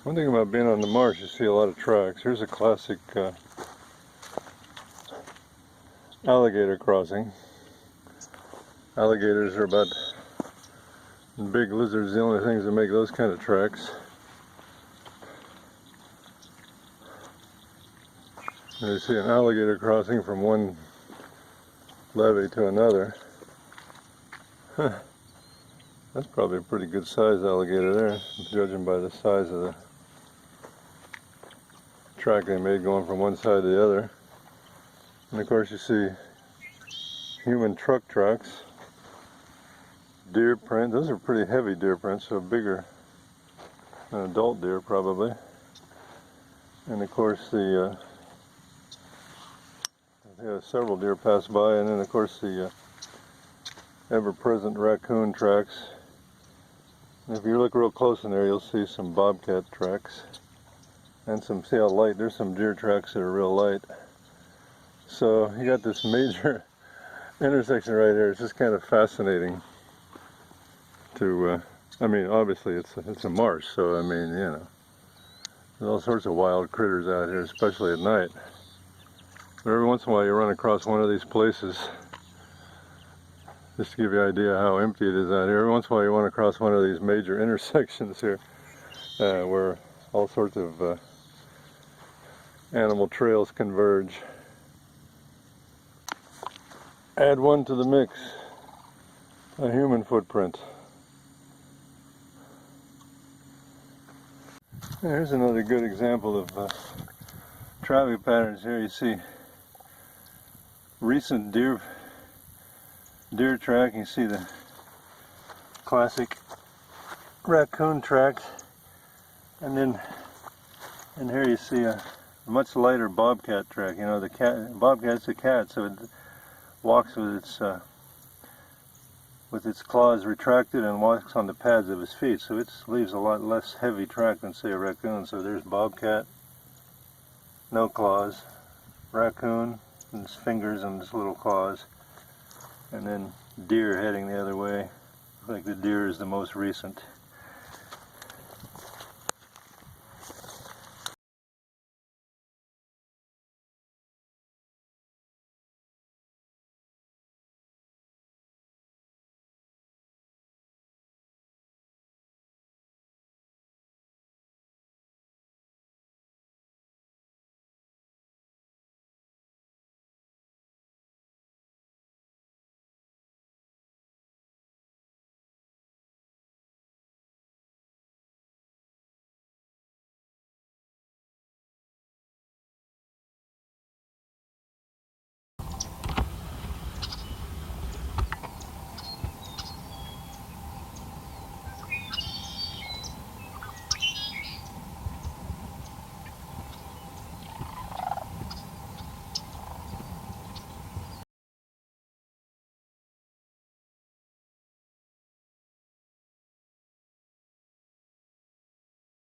One thing about being on the marsh, you see a lot of tracks. Here's a classic alligator crossing. Alligators are about, and big lizards, the only things that make those kind of tracks. And you see an alligator crossing from one levee to another. That's probably a pretty good sized alligator there, judging by the size of the track they made going from one side to the other. And of course you see human truck tracks, deer print. Those are pretty heavy deer prints, so bigger than adult deer probably. And of course the several deer pass by, and then of course the ever-present raccoon tracks. And if you look real close in there, you'll see some bobcat tracks, and some, see how light, there's some deer tracks that are real light. So you got this major intersection right here. It's just kind of fascinating to, I mean, obviously it's a marsh, so I mean, you know, there's all sorts of wild critters out here, especially at night. But every once in a while you run across one of these places, just to give you an idea how empty it is out here. Every once in a while you run across one of these major intersections here, where all sorts of animal trails converge. Add one to the mix, a human footprint. Here's another good example of traffic patterns. Here you see recent deer track. You see the classic raccoon track, and then here you see a much lighter bobcat track. You know, the bobcat's a cat, so it walks with its claws retracted and walks on the pads of his feet, so it leaves a lot less heavy track than, say, a raccoon. So there's bobcat, no claws, raccoon, and his fingers and his little claws, and then deer heading the other way. I think the deer is the most recent.